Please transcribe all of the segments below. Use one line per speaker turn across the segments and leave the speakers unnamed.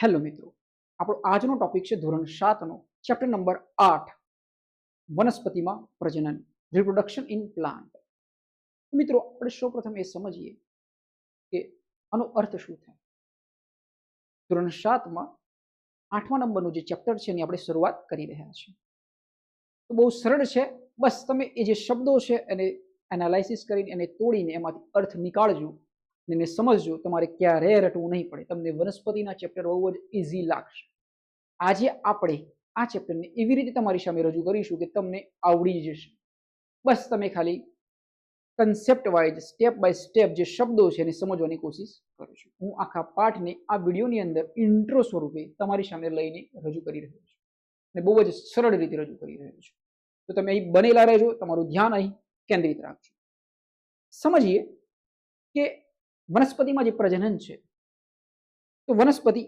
Hello મિત્રો, આપણો આજનો ટોપિક છે ધોરણ 7 નો ચેપ્ટર નંબર 8 વનસ્પતિમાં પ્રજનન, રિપ્રોડક્શન ઇન પ્લાન્ટ. મિત્રો, આપણે સૌપ્રથમ એ સમજીએ કે આનો અર્થ શું થાય. ધોરણ 7 માં 8મા નંબરનું જે ચેપ્ટર છે એની આપણે શરૂઆત કરી રહ્યા છીએ. તો બહુ સરળ છે, બસ તમે એ જે શબ્દો છે એને એનાલાઇસિસ કરીને એને તોડીને એમાંથી અર્થ નીકાળજો અને એને સમજજો. તમારે ક્યારેય રટવું નહીં પડે, તમને વનસ્પતિના ચેપ્ટર બહુ જ ઇઝી લાગશે. આજે આપણે આ ચેપ્ટરને એવી રીતે તમારી સામે રજૂ કરીશું કે તમને આવડી જશે. બસ તમે ખાલી concept wise step by step જે શબ્દો છે એને સમજવાની કોશિશ કરીશું. હું આખા પાઠને આ વિડીયોની અંદર ઇન્ટ્રો સ્વરૂપે તમારી સામે લઈને રજૂ કરી રહ્યો છું અને બહુ જ સરળ રીતે રજૂ કરી રહ્યો છું. તો તમે અહીં બનેલા રહેજો, તમારું ધ્યાન અહીં કેન્દ્રિત રાખજો. સમજીએ કે વનસ્પતિમાં જે પ્રજનન છે, તો વનસ્પતિ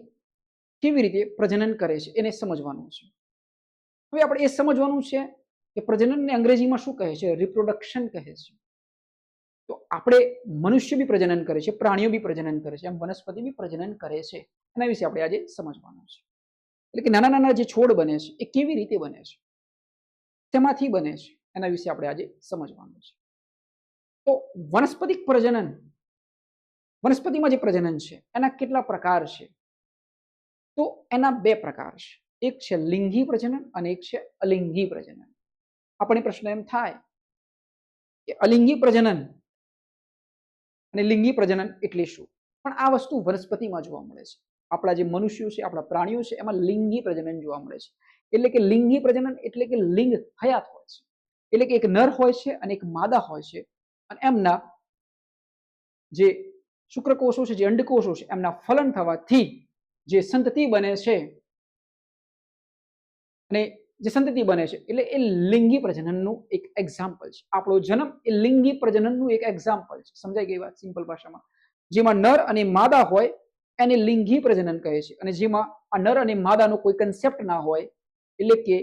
કેવી રીતે પ્રજનન કરે છે એને સમજવાનું છે. હવે આપણે એ સમજવાનું છે કે પ્રજનનને અંગ્રેજીમાં શું કહે છે? રિપ્રોડક્શન કહે છે. તો આપણે મનુષ્ય બી પ્રજનન કરે છે, પ્રાણીઓ બી પ્રજનન કરે છે, એમ વનસ્પતિ બી પ્રજનન કરે છે. એના વિશે આપણે આજે સમજવાનું છે. એટલે કે નાના નાના જે છોડ બને છે એ કેવી રીતે બને છે, તેમાંથી બને છે, એના વિશે આપણે આજે સમજવાનું છે. તો વનસ્પતિક પ્રજનન, વનસ્પતિમાં જે પ્રજનન છે એના કેટલા પ્રકાર છે? તો એના બે પ્રકાર છે. એક છે લિંગી પ્રજનન અને એક છે અલિંગી પ્રજનન. આપણે પ્રશ્ન એમ થાય કે અલિંગી પ્રજનન અને લિંગી પ્રજનન એટલે શું? પણ આ વસ્તુ વનસ્પતિમાં જોવા મળે છે. આપણા જે મનુષ્યો છે, આપણા પ્રાણીઓ છે, એમાં લિંગી પ્રજનન જોવા મળે છે. એટલે કે લિંગી પ્રજનન એટલે કે લિંગ હયાત હોય છે. એટલે કે એક નર હોય છે અને એક માદા હોય છે, અને એમના જે શુક્રકોષો છે, જે અંડકોષો છે, એમના ફલન થવાથી જે સંતતિ બને છે, અને જે સંતતિ બને છે એટલે એ લિંગી પ્રજનનનું એક એક્ઝામ્પલ છે. આપણો જન્મ એ લિંગી પ્રજનનનું એક એક્ઝામ્પલ છે. સમજાઈ ગઈ વાત સિમ્પલ ભાષામાં? જેમાં નર અને માદા હોય એને લિંગી પ્રજનન કહે છે, અને જેમાં આ નર અને માદાનો કોઈ કન્સેપ્ટ ના હોય, એટલે કે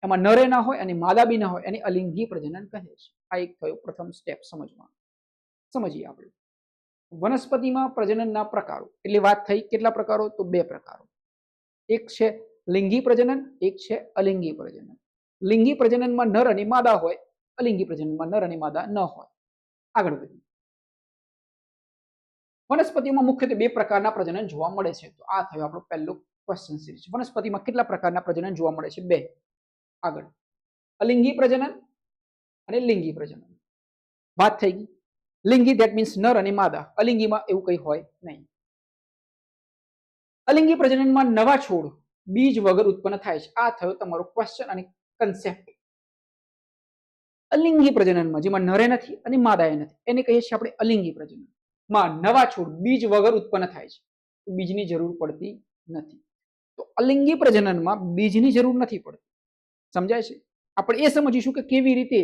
એમાં નરે ના હોય અને માદા બી ના હોય, એને અલિંગી પ્રજનન કહે છે. આ એક થયો પ્રથમ સ્ટેપ સમજવાનો. સમજીએ આપણે વનસ્પતિમાં પ્રજનનના પ્રકારો. એટલે વાત થઈ કેટલા પ્રકારો? તો બે પ્રકારો. એક છે લિંગી પ્રજનન, એક છે અલિંગી પ્રજનન. લિંગી પ્રજનનમાં નર અને માદા હોય, અલિંગી પ્રજનનમાં નર અને માદા ન હોય. આગળ વધીએ. વનસ્પતિમાં મુખ્યત્વે બે પ્રકારના પ્રજનન જોવા મળે છે. તો આ થયો આપણો પહેલો ક્વેશ્ચન સિરીઝ. વનસ્પતિમાં કેટલા પ્રકારના પ્રજનન જોવા મળે છે? બે. આગળ અલિંગી પ્રજનન અને લિંગી પ્રજનન. વાત થઈ ગઈ. લિંગી ધેટ મીન્સ નર અને માદા. અલિંગીમાં એવું કંઈ હોય નહીં. અલિંગી પ્રજનનમાં નવા છોડ બીજ વગર ઉત્પન્ન થાય છે. આ થયો તમારો ક્વેશ્ચન અને કન્સેપ્ટ. અલિંગી પ્રજનનમાં જેમાં નરે નથી અને માદાએ નથી, એને કહીએ છીએ આપણે અલિંગી પ્રજનન. માં નવા છોડ બીજ વગર ઉત્પન્ન થાય છે, તો બીજની જરૂર પડતી નથી. તો અલિંગી પ્રજનનમાં બીજની જરૂર નથી પડતી. સમજાય છે? આપણે એ સમજીશું કે કેવી રીતે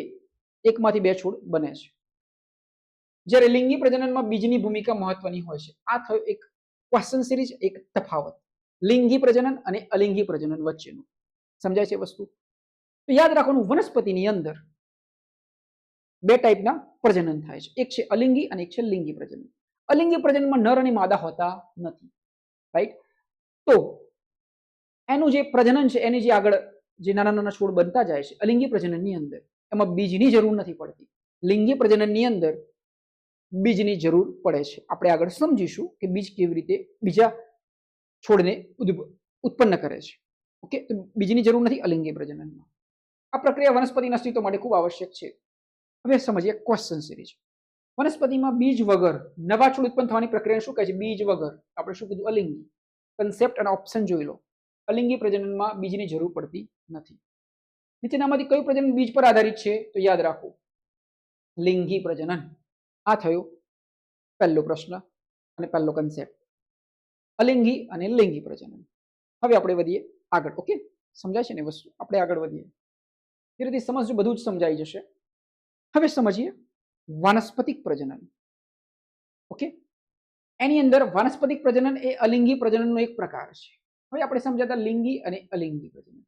એકમાંથી બે છોડ બને છે. જ્યારે લિંગી પ્રજનનમાં બીજની ભૂમિકા મહત્વની હોય છે. આ થયો એક ક્વેશ્ચન સિરીઝ, એક તફાવત લિંગી પ્રજનન અને અલિંગી પ્રજનન વચ્ચેનું. સમજાય છે વસ્તુ? તો યાદ રાખવાનું, વનસ્પતિની અંદર બે ટાઈપના પ્રજનન થાય છે. એક છે અલિંગી અને એક છે લિંગી પ્રજનન. અલિંગી પ્રજનનમાં નર અને માદા હોતા નથી, રાઈટ? તો એનું જે પ્રજનન છે, એની જે આગળ જે નાના નાના છોડ બનતા જાય છે અલિંગી પ્રજનનની અંદર, એમાં બીજની જરૂર નથી પડતી. લિંગી પ્રજનનની અંદર બીજની જરૂર પડે છે. આપણે આગળ સમજીશું કે બીજ કેવી રીતે બીજા છોડને ઉત્પન્ન કરે છે. ઓકે, તો બીજની જરૂર નથી અલિંગી પ્રજનનમાં. આ પ્રક્રિયા વનસ્પતિના અસ્તિત્વ માટે ખૂબ આવશ્યક છે. હવે સમજીએ ક્વેશ્ચન સિરીઝ. વનસ્પતિમાં બીજ વગર નવા છોડ ઉત્પન્ન થવાની પ્રક્રિયા શું કહે છે? બીજ વગર. આપણે શું કીધું? અલિંગી. કન્સેપ્ટ અને ઓપ્શન જોઈ લો. અલિંગી પ્રજનનમાં બીજની જરૂર પડતી નથી. નીચેનામાંથી કયું પ્રજનન બીજ પર આધારિત છે? તો યાદ રાખો, લિંગી પ્રજનન. આ થયો પહેલો પ્રશ્ન અને પહેલો કન્સેપ્ટ, અલિંગી અને લિંગી પ્રજનન. હવે આપણે વધીએ આગળ. ઓકે, સમજાય છે ને વસ્તુ? આપણે આગળ વધીએ. ધીરે ધીરે સમજજો, બધું જ સમજાઈ જશે. હવે સમજીએ વાનસ્પતિક પ્રજનન. ઓકે, એની અંદર વાનસ્પતિક પ્રજનન એ અલિંગી પ્રજનનનો એક પ્રકાર છે. હવે આપણે સમજાતા લિંગી અને અલિંગી પ્રજનન.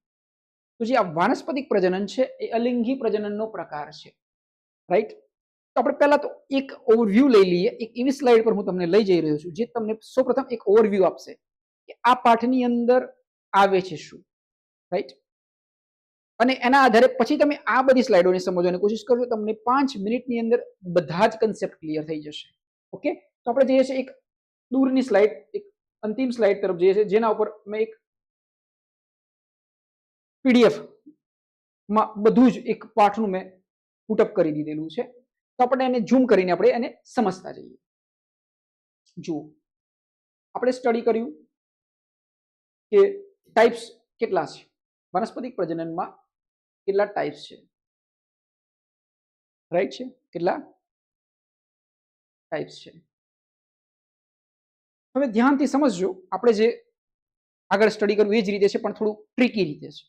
તો જે આ વાનસ્પતિક પ્રજનન છે એ અલિંગી પ્રજનનનો પ્રકાર છે, રાઈટ? તો આપણે પહેલા તો એક ઓવરવ્યૂ લઈ લઈએ. એક એવી સ્લાઇડ પર હું તમને લઈ જઈ રહ્યો છું જે તમને સૌપ્રથમ એક ઓવરવ્યૂ આપશે કે આ પાઠની અંદર આવે છે શું, રાઈટ? અને એના આધારે પછી તમે આ બધી સ્લાઇડોને સમજવાની કોશિશ કરજો, તમને 5 મિનિટની અંદર બધા જ કન્સેપ્ટ ક્લિયર થઈ જશે. ઓકે, તો આપણે જઈએ છીએ એક દૂરની સ્લાઇડ, એક અંતિમ સ્લાઇડ તરફ જઈએ છીએ, જેના ઉપર મેં એક પીડીએફ માં બધું જ એક પાઠનું મેં પુટઅપ કરી દીધેલું છે. તો આપણે એને ઝૂમ કરીને આપણે એને સમજતા જઈએ. જુઓ, આપણે સ્ટડી કર્યું કે ટાઈપ્સ કેટલા છે વનસ્પતિક પ્રજનનમાં, કેટલા ટાઈપ્સ છે, રાઈટ છે? કેટલા ટાઈપ્સ છે? હવે ધ્યાનથી સમજજો, આપણે જે આગળ સ્ટડી કરવું એ જ રીતે છે, પણ થોડું ટ્રિકી રીતે છે.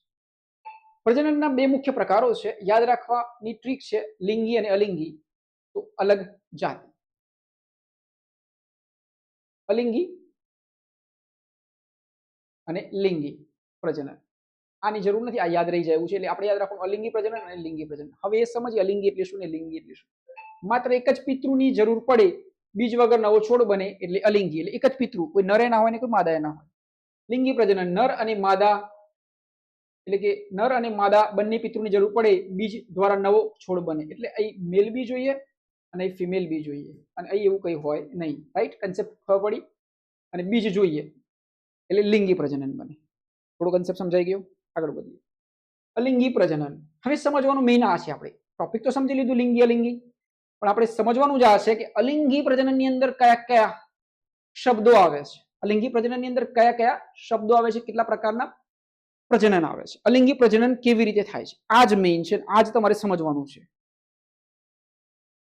પ્રજનનના બે મુખ્ય પ્રકારો છે, યાદ રાખવાની ટ્રીક છે, લિંગી અને અલિંગી. તો અલગ જાતિ, અલિંગી અને લિંગી પ્રજનન. આની જરૂર નથી, આ યાદ રહી જાય એવું છે, એટલે આપણે યાદ રાખવાનું અલિંગી પ્રજનન અને લિંગી પ્રજનન. હવે એ સમજીએ અલિંગી એટલે શું ને લિંગી એટલે શું. માત્ર એક જ પિતૃની જરૂર પડે, બીજ વગર નવો છોડ બને એટલે અલિંગી, એટલે એક જ પિતૃ, કોઈ નરે ના હોય ને કોઈ માદાએ ના હોય. લિંગી પ્રજનન નર અને માદા, એટલે કે નર અને માદા બંને પિતૃની જરૂર પડે, બીજ દ્વારા નવો છોડ બને, એટલે અહીં મેલ બી જોઈએ અને ફિમેલ બી જોઈએ, અને અહીં એવું કંઈ હોય નહીં, રાઈટ? કન્સેપ્ટ ખબર પડી? અને બીજ જોઈએ એટલે લિંગી પ્રજનન બને. થોડો કન્સેપ્ટ સમજાઈ ગયો? આગળ વધીએ. અલિંગી પ્રજનન હવે સમજવાનું મેઇન આ છે. આપણે ટોપિક તો સમજી લીધું લિંગી અલિંગી, પણ આપણે સમજવાનું જ આ છે કે અલિંગી પ્રજનનની અંદર કયા કયા શબ્દો આવે છે, અલિંગી પ્રજનનની અંદર કયા કયા શબ્દો આવે છે, કેટલા પ્રકારના પ્રજનન આવે છે, અલિંગી પ્રજનન કેવી રીતે થાય છે, આ જ મેઇન છે, આ જ તમારે સમજવાનું છે.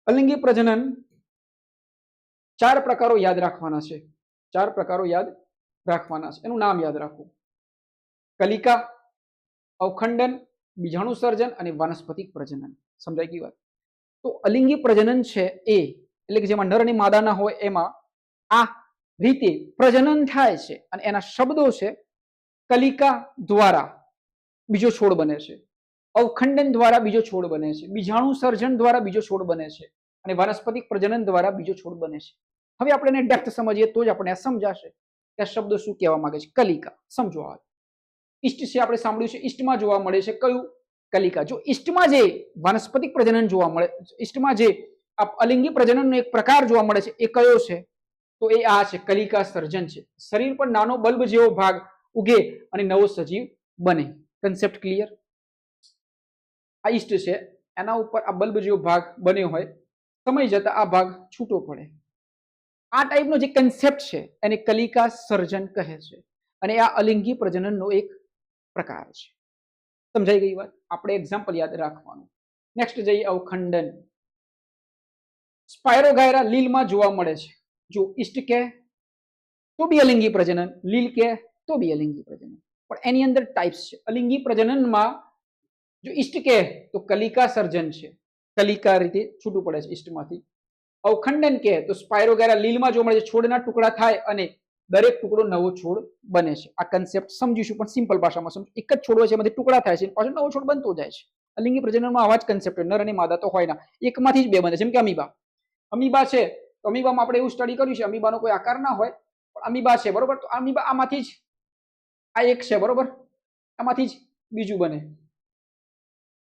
અલિંગી પ્રજનન 4 પ્રકારો યાદ રાખવાના છે, 4 પ્રકારો યાદ રાખવાના છે. એનું નામ યાદ રાખો: કલિકા, અવખંડન, બીજાણુ સર્જન અને વાનસ્પતિક પ્રજનન. સમજાય ગઈ વાત? તો અલિંગી પ્રજનન છે એ, એટલે કે જેમાં નર અને માદા ના હોય, એમાં આ રીતે પ્રજનન થાય છે, અને એના શબ્દો છે: કલિકા દ્વારા બીજો છોડ બને છે, અવખંડન દ્વારા બીજો છોડ બને છે, બીજાણુ સર્જન દ્વારા બીજો છોડ બને છે, અને વાનસ્પતિક પ્રજનન દ્વારા બીજો છોડ બને છે. હવે આપણે એને ડેપ્થ સમજીએ તો જ આપણે આ સમજાશે કે આ શબ્દો શું કહેવા માંગે છે. કલિકા સમજો. આ ઈષ્ટ છે, આપણે સાંભળ્યું છે, ઈષ્ટમાં જોવા મળે છે કયું? કલિકા. જો ઈષ્ટમાં જે વાનસ્પતિક પ્રજનન જોવા મળે, ઈષ્ટમાં જે અલિંગી પ્રજનનનો એક પ્રકાર જોવા મળે છે, એ કયો છે? તો એ આ છે, કલિકા સર્જન છે. શરીર પર નાનો બલ્બ જેવો ભાગ ઉગે અને નવો સજીવ બને. Concept clear? આ ઈષ્ટ છે, એના ઉપર આ બલ્બ જેવો ભાગ બન્યો હોય, સમય જતા આ ભાગ છૂટો પડે. આ ટાઈપનો જે કન્સેપ્ટ છે એને કલિકા સર્જન કહે છે, અને આ અલિંગી પ્રજનનનો એક પ્રકાર છે. સમજાઈ ગઈ વાત? આપણે એક્ઝામ્પલ યાદ રાખવાનું. નેક્સ્ટ જઈએ, અવખંડન. સ્પાયરોગાયરા લીલમાં જોવા મળે છે. જો ઈષ્ટ કે તો બી અલિંગી પ્રજનન, લીલ કે તો બી અલિંગી પ્રજનન, પણ એની અંદર ટાઈપ્સ છે. અલિંગી પ્રજનનમાં જો ઈષ્ટ કે તો કલિકા સર્જન છે, કલિકા રીતે છૂટું પડે છે ઈષ્ટમાંથી. અવખંડન કે તો સ્પાયરોગાયરા લીલમાં જોવા મળે છે, છોડના ટુકડા થાય અને દરેક ટુકડો નવો છોડ બને છે. આ કન્સેપ્ટ સમજીશું, પણ સિમ્પલ ભાષામાં સમજો. એક જ છોડ હોય છે, એમાંથી ટુકડા થાય છે, પાછો નવો છોડ બનતો જાય છે. અલિંગી પ્રજનનમાં આવા જ કન્સેપ્ટ, નર અને માદા તો હોય ના, એકમાંથી જ બે બને. જેમ કે અમીબા, અમીબા છે તો અમીબામાં આપણે એવું સ્ટડી કર્યું છે, અમીબાનો કોઈ આકાર ના હોય, પણ અમીબા છે, બરોબર? તો અમીબા આમાંથી જ આ એક છે, બરોબર? આમાંથી જ બીજું બને,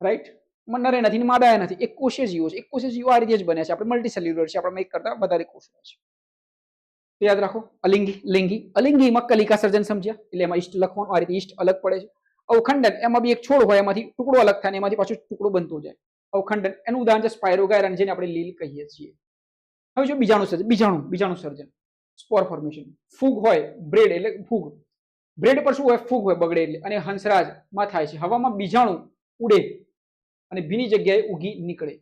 રાઈટ? નરે નથી, માદાએ નથી, એક કોષીય જીવો છે. એક કોષીય જીવો આ રીતે જ બને છે. આપણે મલ્ટીસેલ્યુલર છે, આપણે એક કરતા વધારે કોષો છે. તો યાદ રાખો, અલિંગી, લિંગી. અલિંગીમાં કલિકા સર્જન સમજ્યા, એટલે એમાં ઈષ્ટ લખવાનું, આ રીતે ઈષ્ટ અલગ પડે છે. અવખંડન, એમાં બી એક છોડ હોય, એમાંથી ટુકડો અલગ થાય, એમાંથી પાછો ટુકડો બનતો જાય. અવખંડન, એનું ઉદાહરણ છે સ્પાયરોગાયરા, જેને આપણે લીલ કહીએ છીએ. હવે જો બીજાણુ સર્જન, બીજાણુ સર્જન, સ્પોર ફોર્મેશન. ફૂગ હોય, બ્રેડ એટલે ફૂગ, બ્રેડ પર શું હોય? ફૂગ હોય, બગડે એટલે, અને હંસરાજમાં થાય છે. હવામાં બીજાણુ ઉડે અને ભીની જગ્યાએ ઉગી નીકળે.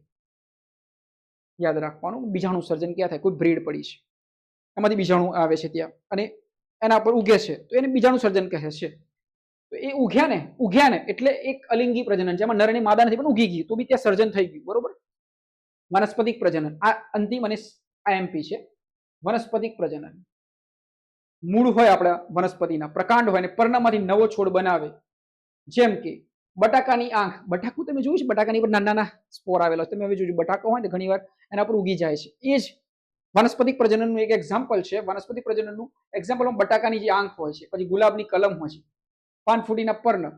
યાદ રાખવાનું, બીજાણુ સર્જન ક્યાં થાય? કોઈ બ્રેડ પડી છે, એમાંથી બીજાણુ આવે છે ત્યાં, અને એના પર ઉગે છે, તો એને બીજાણુ સર્જન કહે છે. તો એ ઉગ્યા ને એટલે એક અલિંગી પ્રજનન, જેમાં નર અને માદા નથી પણ ઉગી ગયું, તો બી ત્યાં સર્જન થઈ ગયું, બરોબર? વનસ્પતિક પ્રજનન, આ અંતિમ અને આઈએમપી છે. વનસ્પતિક પ્રજનન, મૂળ હોય આપણા વનસ્પતિના, પ્રકાંડ હોય, અને પર્ણમાંથી નવો છોડ બનાવે. જેમ કે બટાકાની આંખ, બટાકું તમે જોયું છે, બટાકાની પર નાના નાના સ્પોર આવેલા, તમે હવે જોજો, બટાકો હોય ને ઘણી વાર એના પર ઉગી જાય છે. એ જ વનસ્પતિક પ્રજનનનું એક એક્ઝામ્પલ છે. વનસ્પતિક પ્રજનનનું એક્ઝામ્પલમાં બટાકાની જે આંખ હોય છે, પછી ગુલાબની કલમ હોય છે, પાનફૂટીના પર્ણ,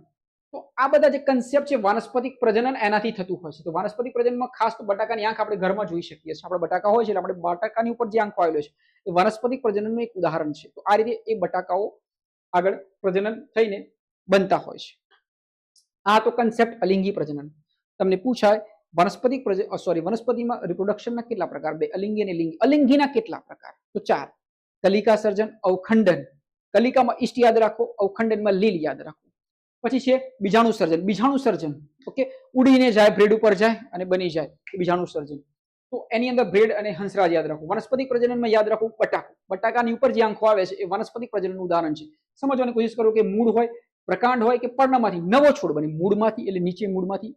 તો આ બધા જે કન્સેપ્ટ છે વાનસ્પતિક પ્રજનન એનાથી થતું હોય છે. તો વાનસ્પતિક પ્રજનનમાં ખાસ તો બટાકાની આંખ આપણે ઘરમાં જોઈ શકીએ છીએ. આપણે બટાકા હોય છે એટલે આપણે બટાકાની ઉપર જે આંખો આવેલો છે એ વાનસ્પતિક પ્રજનનનું એક ઉદાહરણ છે. તો આ રીતે એ બટાકાઓ આગળ પ્રજનન થઈને બનતા હોય છે. આ તો કન્સેપ્ટ અલિંગી પ્રજનન. તમને પૂછાય વનસ્પતિમાં રિપ્રોડક્શનના કેટલા પ્રકાર? બે, અલિંગી અને લિંગી. અલિંગીના કેટલા પ્રકાર? તો 4. કલિકા સર્જન, અવખંડન. કલિકામાં ઈષ્ટ યાદ રાખો, અવખંડનમાં લીલ યાદ રાખો. પછી છે બીજાણુ સર્જન. બીજાણુ સર્જન ઓકે, ઉડીને જાય, બ્રેડ ઉપર જાય અને બની જાય, બીજાણુ સર્જન. તો એની અંદર બ્રેડ અને હંસરાજ યાદ રાખો. વનસ્પતિક પ્રજનનમાં યાદ રાખો બટાકો. બટાકાની ઉપર જે આંખો આવે છે એ વનસ્પતિક પ્રજનનનું ઉદાહરણ છે. સમજવાની કોશિશ કરો કે મૂળ હોય, પ્રકાંડ હોય કે પર્ણમાંથી નવો છોડ બને. મૂળમાંથી એટલે નીચે મૂળમાંથી,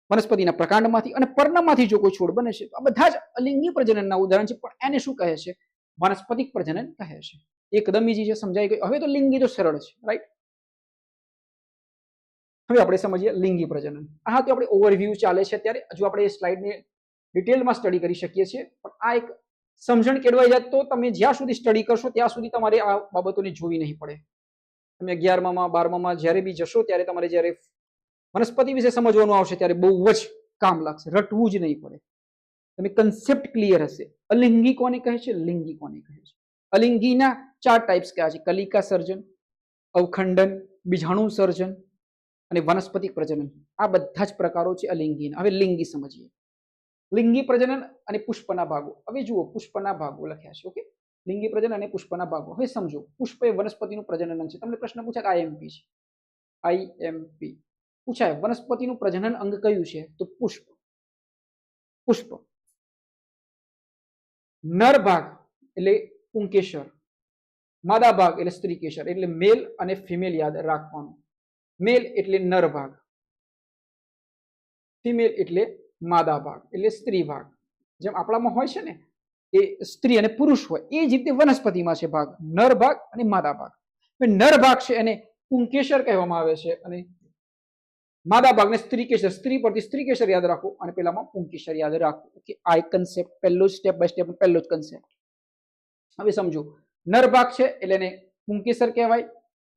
વનસ્પતિના પ્રકાંડમાંથી અને પર્ણમાંથી જો કોઈ છોડ બને છે તો આ બધા જ અલિંગી પ્રજનનના ઉદાહરણ છે. પણ એને શું કહે છે? વાનસ્પતિક પ્રજનન કહે છે. એકદમ ઈઝી છે, સમજાઈ ગયું. હવે તો લિંગી તો સરળ છે, રાઈટ? હવે આપણે સમજીએ લિંગી પ્રજનન. આ તો આપણે ઓવરવ્યૂ ચાલે છે અત્યારે, હજુ આપણે એ સ્લાઇડને ડિટેલમાં સ્ટડી કરી શકીએ છીએ. પણ આ એક સમજણ કેળવાઈ જાય તો તમે જ્યાં સુધી સ્ટડી કરશો ત્યાં સુધી તમારે આ બાબતોને જોવી નહીં પડે. તમે 11માં 12માં જ્યારે બી જશો ત્યારે તમારે જ્યારે વનસ્પતિ વિશે સમજવાનું આવશે ત્યારે બહુ જ કામ લાગશે, રટવું જ નહીં પડે. તમે કન્સેપ્ટ ક્લિયર હશે. અલિંગી કોને કહે છે, લિંગી કોને કહે છે? અલિંગીના 4 ટાઈપ્સ કયા છે? કલિકા સર્જન, અવખંડન, બીજાણુ સર્જન અને વનસ્પતિક પ્રજનન. આ બધા જ પ્રકારો છે અલિંગીના. હવે લિંગી સમજીએ. લિંગી પ્રજનન અને પુષ્પના ભાગો. હવે જુઓ, પુષ્પના ભાગો લખ્યા છે. ઓકે, લિંગી પ્રજનન અને પુષ્પના ભાગો. હવે સમજો, પુષ્પ એ વનસ્પતિનું પ્રજનન છે. તમને પ્રશ્ન પૂછાય આઈએમપી છે, આઈએમપી પૂછાય વનસ્પતિનું પ્રજનન અંગ કયું છે? તો પુષ્પ. પુષ્પ નર ભાગ એટલે પુંકેસર, માદા ભાગ એટલે સ્ત્રીકેસર. એટલે મેલ અને ફિમેલ યાદ રાખવાનું. મેલ એટલે નર ભાગ, ફિમેલ એટલે માદા ભાગ એટલે સ્ત્રી ભાગ. જેમ આપણામાં હોય છે ને એ સ્ત્રી અને પુરુષ હોય, એ જ રીતે વનસ્પતિમાં છે ભાગ, નર ભાગ અને માદા ભાગ. નર ભાગ છે એને પુંકેસર કહેવામાં આવે છે અને માદા ભાગને સ્ત્રીકેસર. સ્ત્રી પરથી સ્ત્રીકેસર યાદ રાખો અને પેલામાં પુંકેસર યાદ રાખો. ઓકે, આ એક કન્સેપ્ટ, પહેલો સ્ટેપ બાય સ્ટેપ પહેલો જ કન્સેપ્ટ. હવે સમજો, નર ભાગ છે એટલે એને પુંકેસર કહેવાય.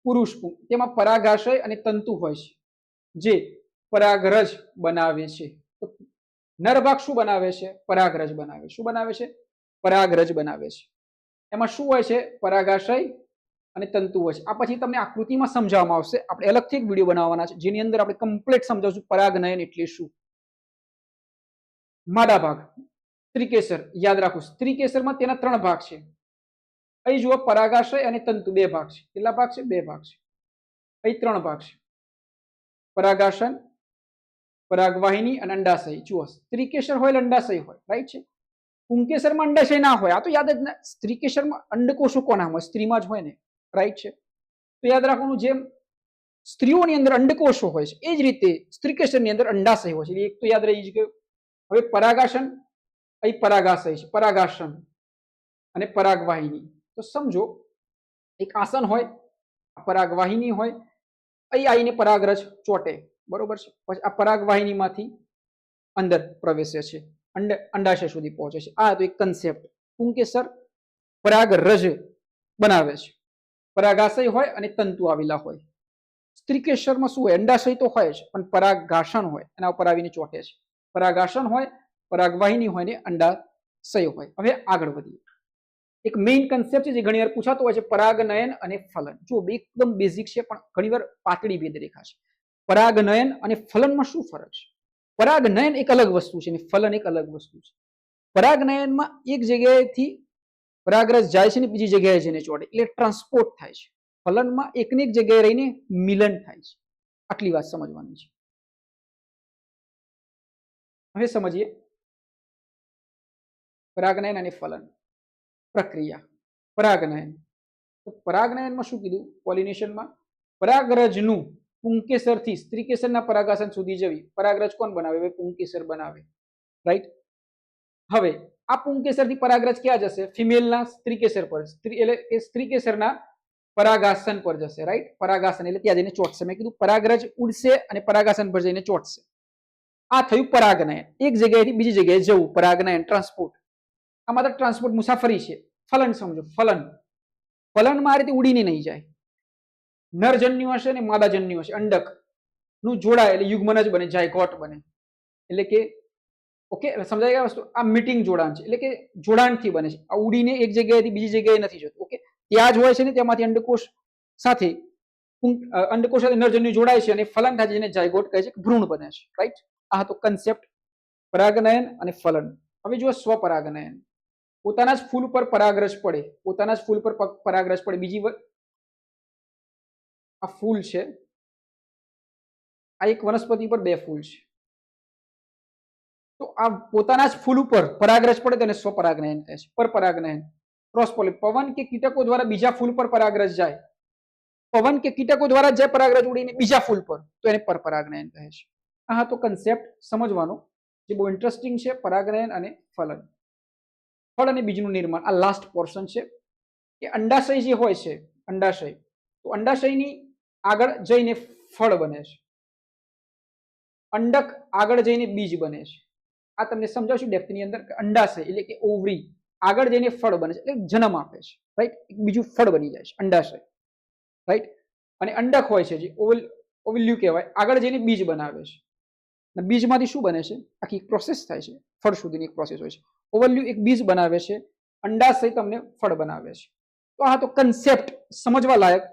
પુરુષ તેમાં પરાગાશય અને તંતુ હોય છે જે પરાગરજ બનાવે છે. તો નર ભાગ શું બનાવે છે? પરાગરજ બનાવે. શું બનાવે છે? પરાગરજ બનાવે છે. એમાં શું હોય છે? પરાગાશય અને તંતુ હોય છે. આ પછી તમને આકૃતિમાં સમજાવવામાં આવશે. આપણે અલગથી એક વિડીયો બનાવવાના છે જેની અંદર આપણે કમ્પ્લીટ સમજાવશું પરાગનયન એટલે શું. માદા ભાગ સ્ત્રીકેસર યાદ રાખો. સ્ત્રીકેસરમાં તેના 3 ભાગ છે. અહીં જુઓ, પરાગાશય અને તંતુ 2 ભાગ છે. કેટલા ભાગ છે? 2 ભાગ છે. અહીં 3 ભાગ છે. પરાગાશન, પરાગવાહિની અને અંડાશય. જુઓ, સ્ત્રીકેસર હોય એટલે અંડાશય હોય, રાઈટ છે? પુંકેસરમાં અંડાશય ના હોય. આ તો યાદ જ ના. સ્ત્રીકેસરમાં અંડકોષો કોના હોય? સ્ત્રીમાં જ હોય ને, રાઈટ છે? તો યાદ રાખવાનું, જેમ સ્ત્રીઓની અંદર અંડકોષો હોય છે એ જ રીતે સ્ત્રીકેસરની અંદર અંડાશય હોય છે. એક તો યાદ રહી ગયું. હવે પરાગાશન, અહીં પરાગાશય છે, પરાગાશન અને પરાગવાહિની. તો સમજો, એક આસન હોય, પરાગવાહિની હોય, અહીં આવીને પરાગરજ ચોટે, બરોબર છે? પછી આ પરાગવાહિનીમાંથી અંદર પ્રવેશે છે, અંડાશય સુધી પહોંચે છે. આ તો એક કન્સેપ્ટ. પુંકેસર પરાગરજ બનાવે છે. પરાગાશય હોય અને તંતુ આવેલા હોય. સ્ત્રીકેસરમાં શું હોય? અંડાશય તો હોય જ, પણ પરાગાશન હોય, એના ઉપર આવીને ચોટે છે. પરાગાશન હોય, પરાગવાહિની હોય ને અંડાશય હોય. હવે આગળ વધીએ. એક મેઇન કન્સેપ્ટ છે જે ઘણીવાર પૂછાતો હોય છે, પરાગનયન અને ફલન. જો એકદમ બેઝિક છે પણ ઘણીવાર પાતળી ભેદરેખા છે. પરાગનયન અને ફલનમાં શું ફરક છે? પરાગનયન એક અલગ વસ્તુ છે અને ફલન એક અલગ વસ્તુ છે. પરાગનયનમાં એક જગ્યાએથી પરાગરજ જાય છે ને બીજી જગ્યાએ જઈને ચોટે એટલે ટ્રાન્સપોર્ટ થાય છે. ફલનમાં એકને એક જગ્યાએ રહીને મિલન થાય છે. આટલી વાત સમજવાની છે. હવે સમજીએ પરાગનયન અને ફલન પ્રક્રિયા. પરાગનયન, તો પરાગનયનમાં શું કીધું? પોલિનેશનમાં પરાગરજનું પુંકેસરથી સ્ત્રીકેસરના પરાગાસન સુધી જવી. પરાગરજ કોણ બનાવે? પુંકેસર બનાવે, રાઈટ? હવે આ પુંકેસરથી પરાગરજ ક્યાં જશે? ફિમેલના સ્ત્રીકેસર પર, એટલે એ સ્ત્રીકેસરના પરાગાસન પર જશે, રાઈટ? પરાગાસન એટલે ત્યાં જઈને ચોટશે. મેં કીધું પરાગરજ ઉડશે અને પરાગાસન પર જઈને ચોટશે. આ થયું પરાગનયન. એક જગ્યાએથી બીજી જગ્યાએ જવું, પરાગનયન, ટ્રાન્સપોર્ટ. આ માત્ર ટ્રાન્સપોર્ટ મુસાફરી છે. ફલન સમજો, ફલન ફલનમાં આ રીતે ઉડીને નહીં જાય. નરજન્યુ હશે ને માદાજન્યુ હશે, અંડક નું જોડાય એટલે યુગ્મન જ બને, જાયગોટ બને. એટલે કે ઓકે, સમજાય ગયા વસ્તુ? આ મીટિંગ જોડાણ છે, એટલે કે જોડાણથી બને છે. આ ઉડીને એક જગ્યાએથી બીજી જગ્યાએ નથી જતું. ઓકે, ત્યાં જ હોય છે ને, તેમાંથી અંડકોષ સાથે નરજન્યુ જોડાય છે અને ફલન થાય છે, જેને જાયગોટ કહે છે, ભ્રૂણ બને છે. રાઈટ? આ હતો કન્સેપ્ટ પરાગનયન અને ફલન. હવે જુઓ સ્વપરાગનયન. પોતાના જ ફૂલ પર પરાગરજ પડે, પોતાના જ ફૂલ પર પરાગરજ પડે. બીજી આ ફૂલ છે, આ એક વનસ્પતિ પર બે ફૂલ છે, તો આ પોતાના જ ફૂલ ઉપર પરાગરજ પડે તેને સ્વપરાગનયન કહે છે. પરપરાગનયન ક્રોસ પોલિન, પવન કે કીટકો દ્વારા બીજા ફૂલ પર પરાગરજ જાય, પવન કે કીટકો દ્વારા જાય પરાગરજ ઉડીને બીજા ફૂલ પર, તો એને પરપરાગનયન કહે છે. આ તો કન્સેપ્ટ સમજવાનો જે બહુ ઇન્ટરેસ્ટિંગ છે, પરાગનયન અને ફલન. ફળ અને બીજનું નિર્માણ, આ લાસ્ટ પોર્શન છે કે અંડાશય જે હોય છે, અંડાશય, તો અંડાશયની આગળ જઈને ફળ બને છે, અંડક આગળ જઈને બીજ બને છે. આ તમને સમજાવશું ડેપ્થની અંદર. અંડાશય એટલે કે ઓવરી આગળ જઈને ફળ બને છે, એટલે જન્મ આપે છે. રાઈટ? બીજું ફળ બની જાય છે અંડાશય. રાઈટ? અને અંડક હોય છે જે ઓવલ્યુ કહેવાય, આગળ જઈને બીજ બનાવે છે. અને બીજમાંથી શું બને છે? આખી પ્રોસેસ થાય છે, ફળ સુધીની એક પ્રોસેસ હોય છે. ઓવલ્યુ એક બીજ બનાવે છે, અંડાશય તમને ફળ બનાવે છે. તો આ તો કન્સેપ્ટ સમજવા લાયક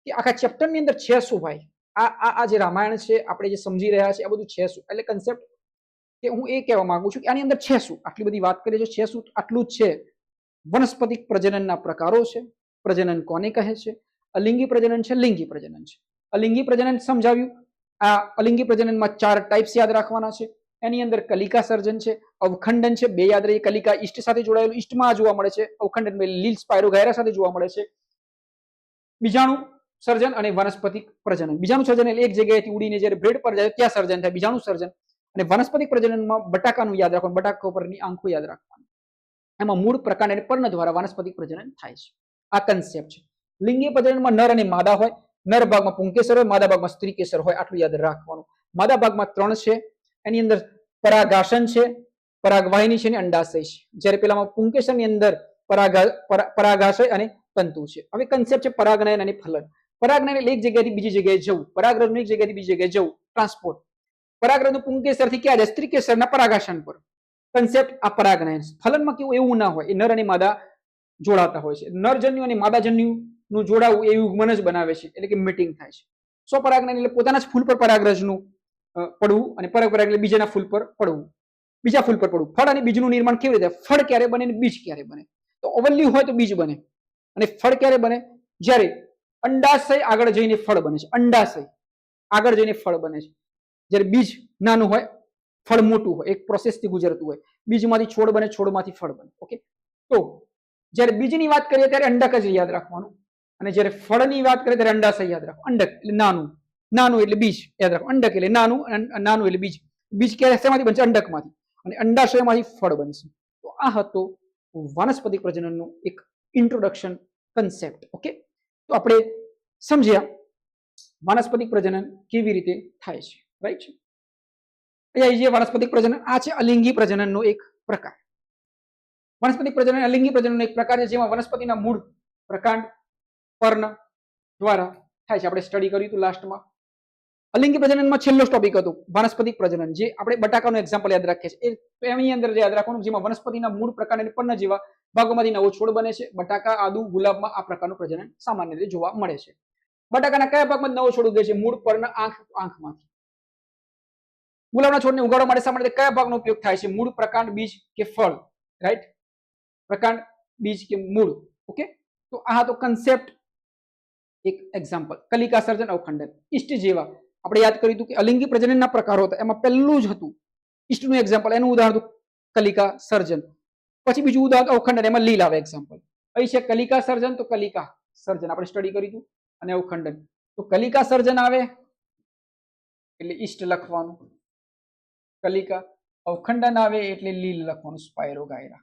કે આખા ચેપ્ટરની અંદર છે શું ભાઈ. આ જે રામાયણ છે, આપણે જે સમજી રહ્યા છે, આ બધું છે શું? એટલે કન્સેપ્ટ કે હું એ કહેવા માંગુ છું કે આની અંદર છે શું. આટલી બધી વાત કરીએ છે શું? આટલું જ છે. વનસ્પતિક પ્રજનનના પ્રકારો છે, પ્રજનન કોને કહે છે, અલિંગી પ્રજનન છે, લિંગી પ્રજનન છે. અલિંગી પ્રજનન સમજાવ્યું. આ અલિંગી પ્રજનનમાં 4 ટાઈપ્સ યાદ રાખવાના છે. એની અંદર કલિકા સર્જન છે, અવખંડન છે. બે યાદ રહી, કલિકા ઈસ્ટ સાથે જોડાયેલું, ઈસ્ટમાં જોવા મળે છે. અવખંડન લીલ સ્પાયરોગાયરા સાથે જોવા મળે છે. બીજાણુ સર્જન અને વનસ્પતિક પ્રજનન. બીજાણુ સર્જન એટલે એક જગ્યાએથી ઉડીને જ્યારે બ્રેડ પર જાય ત્યાં સર્જન થાય, બીજાણુ સર્જન. અને વનસ્પતિક પ્રજનનમાં બટાકાનું યાદ રાખવાનું, બટાકા પરની આંખો યાદ રાખવાનું. એમાં મૂળ પ્રકાંડ અને પર્ણ દ્વારા વનસ્પતિક પ્રજનન થાય છે. આ કન્સેપ્ટ છે. લિંગી પ્રજનનમાં નર અને માદા હોય. નર ભાગમાં પુંકેસર હોય, માદા ભાગમાં સ્ત્રીકેસર હોય. આટલું યાદ રાખવાનું. માદા ભાગમાં 3 છે. એની અંદર પરાગાસન છે, પરાગવાહિની છે અને અંડાશય છે. જ્યારે પેલામાં પુંકેસરની અંદર પરાગાશય અને તંતુ છે. હવે કન્સેપ્ટ છે પરાગનયન અને ફલન. પરાગનયન એટલે એક જગ્યાએથી બીજી જગ્યાએ જવું, પરાગરજનું એક જગ્યાએથી બીજી જગ્યાએ જવું, ટ્રાન્સપોર્ટ. પરાગરજનું પુંકેસરથી ક્યાં જાય? સ્ત્રીકેસરના પરાગાસન પર. કન્સેપ્ટ આ પરાગનયન. ફલનમાં કેવું એવું ના હોય, એ નર અને માદા જોડાતા હોય છે. નરજન્યુ અને માદાજન્યુ નું જોડાવું એ યુગ્મન જ બનાવે છે, એટલે કે મીટિંગ થાય છે. સ્વપરાગનયન એટલે પોતાના જ ફૂલ પર પરાગરજનું પડવું અને પરપરાગ એટલે બીજાના ફૂલ પર પડવું, બીજા ફૂલ પર પડવું. ફળ અને બીજનું નિર્માણ કેવી રીતે? ફળ ક્યારે બને અને બીજ ક્યારે બને? તો ઓવલ્યુ હોય તો બીજ બને. અને ફળ ક્યારે બને? જ્યારે અંડાશય આગળ જઈને ફળ બને છે. અંડાશય આગળ જઈને ફળ બને છે. જ્યારે બીજ નાનું હોય, ફળ મોટું હોય, એક પ્રોસેસથી ગુજરતું હોય. બીજમાંથી છોડ બને, છોડમાંથી ફળ બને. ઓકે, તો જ્યારે બીજની વાત કરીએ ત્યારે અંડક જ યાદ રાખવાનું, અને જ્યારે ફળની વાત કરીએ ત્યારે અંડાશય યાદ રાખવાનું. અંડક એટલે નાનું, નાનું એટલે બીજ યાદ રાખો. અંડક એટલે નાનું, નાનું એટલે બીજ. બીજ ક્યારે શેમાંથી બનશે? અંડકમાંથી. અને અંડાશયમાંથી ફળ બનશે. તો આ હતો વાનસ્પતિક પ્રજનનનું એક ઇન્ટ્રોડક્શન કન્સેપ્ટ. ઓકે, તો આપણે સમજ્યા વાનસ્પતિક પ્રજનન કેવી રીતે થાય છે. રાઈટ? અહીંયા જે વાનસ્પતિક પ્રજનન આ છે અલિંગી પ્રજનનનો એક પ્રકાર. વનસ્પતિક પ્રજનન અલિંગી પ્રજનનનો એક પ્રકાર છે, જેમાં વનસ્પતિના મૂળ, પ્રકાંડ, પર્ણ દ્વારા થાય છે. આપણે સ્ટડી કર્યું હતું લાસ્ટમાં. અલિંગી પ્રજનનમાં છેલ્લો ટોપિક હતો વાનસ્પતિક પ્રજનન, જે આપણે બટાકાનું એક્ઝામ્પલ યાદ રાખીએ છીએ. એની અંદર યાદ રાખવાનું, જેમાં વનસ્પતિના મૂળ, પ્રકાંડ અને પર્ણ જેવા ભાગોમાંથી નવો છોડ બને છે. બટાકા, આદુ, ગુલાબમાં આ પ્રકારનું પ્રજનન સામાન્ય રીતે જોવા મળે છે. બટાકાના કયા ભાગમાં નવો છોડ ઉગે છે? મૂળ, પર્ણ, આંખમાંથી. ગુલાબના છોડને ઉગાડવા માટે સામાન્ય રીતે કયા ભાગનો ઉપયોગ થાય છે? મૂળ, પ્રકાંડ, બીજ કે ફળ? રાઈટ? પ્રકાંડ, બીજ કે મૂળ. ઓકે, તો આ તો કન્સેપ્ટ એક એક્ઝામ્પલ. કલિકા સર્જન, અવખંડન. ઈસ્ટ જેવા આપણે યાદ કર્યું હતું કે અલિંગી પ્રજનનના પ્રકારો હતા, એમાં પહેલું જ હતું ઈસ્ટનું એક્ઝામ્પલ, એનું ઉદાહરણ હતું કલિકા સર્જન. પછી બીજું ઉદાહરણ અવખંડન, એમાં લીલ આવે એક્ઝામ્પલ. અહીં છે કલિકા સર્જન, તો કલિકા સર્જન આપણે સ્ટડી કર્યું હતું. અને અવખંડન, તો કલિકા સર્જન આવે એટલે ઈસ્ટ લખવાનું, કલિકા. અવખંડન આવે એટલે લીલ લખવાનું, સ્પાયરોગાયરા.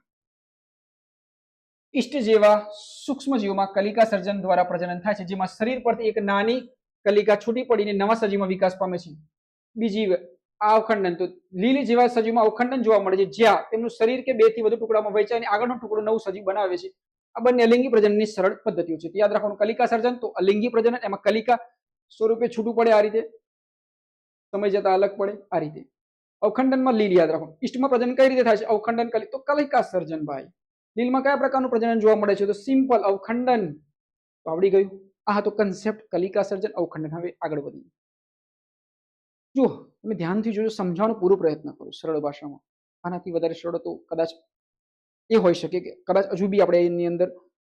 ઈસ્ટ જેવા સૂક્ષ્મ જીવોમાં કલિકા સર્જન દ્વારા પ્રજનન થાય છે, જેમાં શરીર પરથી એક નાની કલિકા છૂટી પડીને નવા સજીવમાં વિકાસ પામે છે. બીજી આ અવખંડન, તો લીલી જેવા સજીવમાં અવખંડન જોવા મળે છે જ્યાં તેમનું શરીર કે 2 થી વધુ ટુકડામાં વહેંચાય અને આગળનો ટુકડો નવું સજીવ બનાવે છે. આ બંને અલિંગી પ્રજનનની સરળ પદ્ધતિઓ છે. તો યાદ રાખવાનું, કલિકા સર્જન તો અલિંગી પ્રજનન, એમાં કલિકા સ્વરૂપે છૂટું પડે આ રીતે, સમય જતા અલગ પડે આ રીતે. અવખંડનમાં લીલ યાદ રાખો. ઈસ્ટમાં પ્રજનન કઈ રીતે થાય છે? અવખંડન તો કલિકા સર્જન ભાઈ. લીલમાં કયા પ્રકારનું પ્રજનન જોવા મળે છે? તો સિમ્પલ અવખંડન. તો આવડી ગયું. આ તો કન્સેપ્ટ કલિકા સર્જન, અવખંડન. હવે આગળ વધીએ. જો તમે ધ્યાનથી જોજો, સમજાવવાનો પૂરો પ્રયત્ન કરો સરળ ભાષામાં. આનાથી વધારે સરળ તો કદાચ એ હોઈ શકે કે કદાચ હજુ બી આપણે એની અંદર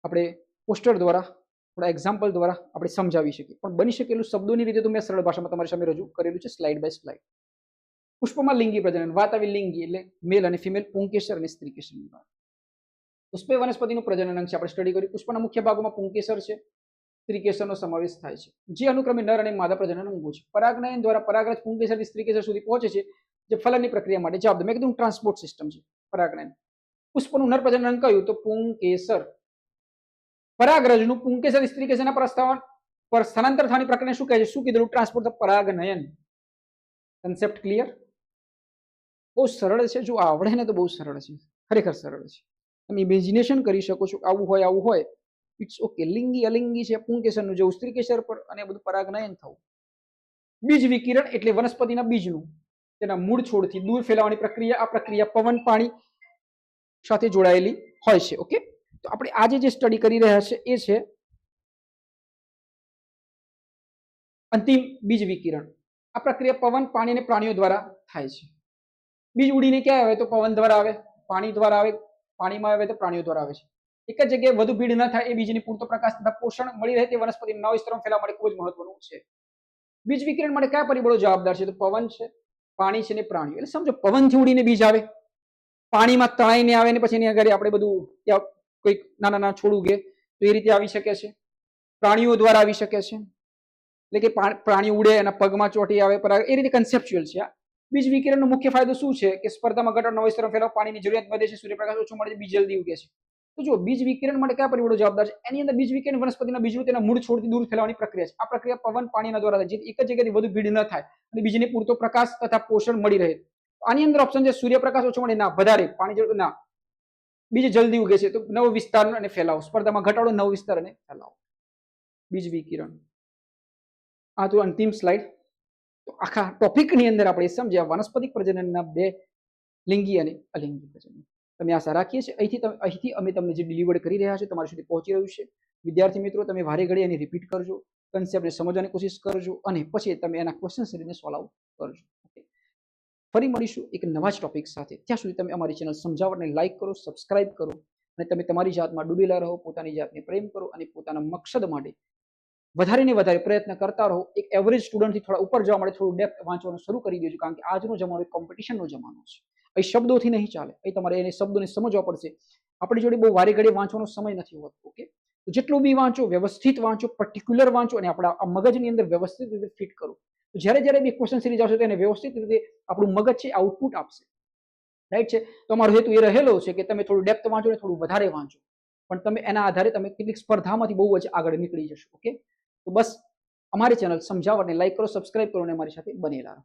આપણે પોસ્ટર દ્વારા, થોડા એક્ઝામ્પલ દ્વારા આપણે સમજાવી શકીએ, પણ બની શકેલું શબ્દોની રીતે તો મેં સરળ ભાષામાં તમારી સામે રજૂ કરેલું છે સ્લાઇડ બાય સ્લાઇડ. પુષ્પમાં લિંગી પ્રજનન. વાત આવી લિંગી એટલે મેલ અને ફિમેલ, પુંકેસર અને સ્ત્રીકેસરની વાત. પુષ્પ વનસ્પતિનું પ્રજનન અંગ છે, આપણે સ્ટડી કર્યું. પુષ્પના મુખ્ય ભાગોમાં પુંકેસર છે, સ્ત્રીકેસરનો સમાવેશ થાય છે, જે અનુક્રમે નર અને માદા પ્રજનન અંગો છે. પરાગનયન દ્વારા પરાગરજ પુંકેસરથી સ્ત્રીકેસર સુધી પહોંચે છે, જે ફલનની પ્રક્રિયા માટે જવાબદાર. મેં કીધું ટ્રાન્સપોર્ટ સિસ્ટમ છે પરાગનયન. પુષ્પનું નર પ્રજનન અંગ કયું? તો પુંકેસર. પરાગરજનું પુંકેસર સ્ત્રીકેસરના પર સ્થાનાંતર થવાની પ્રક્રિયા શું કહે છે? શું કીધું? ટ્રાન્સપોર્ટ, પરાગનયન. Concept clear? બહુ સરળ છે, જો આવડે ને તો બહુ સરળ છે, ખરેખર સરળ છે. તમે ઇમેજિનેશન કરી શકો છો, આવું હોય આવું હોય, ઇટ્સ ઓકે. લિંગી અલિંગી છે, પુંકેસરનું જેવું સ્ત્રીકેસર પર, અને બધું પરાગનયન થવું. બીજ વિકિરણ એટલે વનસ્પતિના બીજનું તેના મૂળ છોડથી દૂર ફેલાવાની પ્રક્રિયા. આ પ્રક્રિયા પવન પાણી સાથે જોડાયેલી હોય છે. ઓકે, તો આપણે આજે જે સ્ટડી કરી રહ્યા છે એ છે અંતિમ બીજ વિકિરણ. આ પ્રક્રિયા પવન, પાણી અને પ્રાણીઓ દ્વારા થાય છે. બીજ ઉડીને ક્યાં આવે? તો પવન દ્વારા આવે, પાણી દ્વારા આવે, પાણીમાં આવે તો પ્રાણીઓ દ્વારા આવે છે. એક જ જગ્યાએ વધુ ભીડ ન થાય, એ બીજને પૂરતો પ્રકાશ તથા પોષણ મળી રહે તે વનસ્પતિના નવા વિસ્તારમાં ફેલાવા માટે ખૂબ જ મહત્વનું છે. બીજ વિકિરણ માટે કયા પરિબળો જવાબદાર છે? તો પવન છે, પાણી છે ને પ્રાણીઓ. એટલે સમજો, પવનથી ઉડીને બીજ આવે, પાણીમાં તણાઈને આવે, ને પછી એની આગળ આપણે બધું ત્યાં કોઈક નાના નાના છોડ ઉગે તો એ રીતે આવી શકે છે. પ્રાણીઓ દ્વારા આવી શકે છે, એટલે કે પ્રાણી ઉડે એના પગમાં ચોટી આવે, એ રીતે કન્સેપ્ચ્યુઅલ છે. બીજ વિકિરણનો મુખ્ય ફાયદો શું છે? કે સ્પર્ધામાં ઘટાડો, નવા વિસ્તારમાં ફેલાવો, પાણીની જરૂરિયાત વધે છે, સૂર્યપ્રકાશ ઓછો મળે છે, બીજ જલ્દી ઉગે છે. તો જો બીજ વિકિરણ માટે કયા પરિબળો જવાબદાર છે? એની અંદર બીજ વિકિરણ વનસ્પતિના બીજનું તેના મૂળ છોડથી દૂર ફેલાવાની પ્રક્રિયા છે. આ પ્રક્રિયા પવન, પાણીના દ્વારા થાય, જેથી એક જ જગ્યાથી વધુ ભીડ ન થાય અને બીજને પૂરતો પ્રકાશ તથા પોષણ મળી રહે. આની અંદર ઓપ્શન છે સૂર્યપ્રકાશ ઓછો મળે, ના. વધારે પાણી જરૂર, ના. બીજ જલ્દી ઉગે છે, તો નવો વિસ્તાર અને ફેલાવો. સ્પર્ધામાં ઘટાડો, નવો વિસ્તાર અને ફેલાવો. બીજ વિકિરણ. આ તો અંતિમ સ્લાઇડ. તો આખા ટોપિકની અંદર આપણે સમજ્યા વનસ્પતિક પ્રજનનના 2 લિંગી અને અલિંગી પ્રજનન. તમે આશા રાખીએ છીએ અહીંથી અમે તમને જે ડિલિવર્ડ કરી રહ્યા છે તમારી સુધી પહોંચી રહ્યું છે. વિદ્યાર્થી મિત્રો, તમે વારે ઘડી એની રિપીટ કરજો, કન્સેપ્ટને સમજવાની કોશિશ કરજો, અને પછી તમે એના ક્વેશ્ચન સિરીઝને સોલ્વ આઉટ કરજો. ફરી મળીશું એક નવા જ ટોપિક સાથે. ત્યાં સુધી તમે અમારી ચેનલ સમજાવટને લાઈક કરો, સબસ્ક્રાઇબ કરો, અને તમે તમારી જાતમાં ડૂબેલા રહો, પોતાની જાતને પ્રેમ કરો, અને પોતાના મકસદ માટે વધારે ને વધારે પ્રયત્ન કરતા રહો. એક એવરેજ સ્ટુડન્ટથી થોડા ઉપર જવા માટે થોડું ડેપ્થ વાંચવાનું શરૂ કરી દેજો, કારણ કે આજનો જમાનો કોમ્પિટિશનનો જમાનો છે. અહીં શબ્દોથી નહીં ચાલે, અહીં તમારે એને શબ્દોને સમજવા પડશે. આપણી જોડે બહુ વારે ઘડી વાંચવાનો સમય નથી હોતો. ઓકે, તો જેટલું બી વાંચો, વ્યવસ્થિત વાંચો, પર્ટિક્યુલર વાંચો, અને આપણા મગજની અંદર વ્યવસ્થિત રીતે ફિટ કરો. તો જ્યારે બી ક્વેશ્ચન સિરીઝ આવશે તો એને વ્યવસ્થિત રીતે આપણું મગજ છે આઉટપુટ આપશે. રાઈટ છે? તો અમારો હેતુ એ રહેલો છે કે તમે થોડું ડેપ્થ વાંચો ને થોડું વધારે વાંચો, પણ તમે એના આધારે તમે કેટલીક સ્પર્ધામાંથી બહુ જ આગળ નીકળી જશો. ઓકે, તો બસ અમારી ચેનલ સમજાવટને લાઈક કરો, સબસ્ક્રાઇબ કરો, અને અમારી સાથે બનેલા રહો.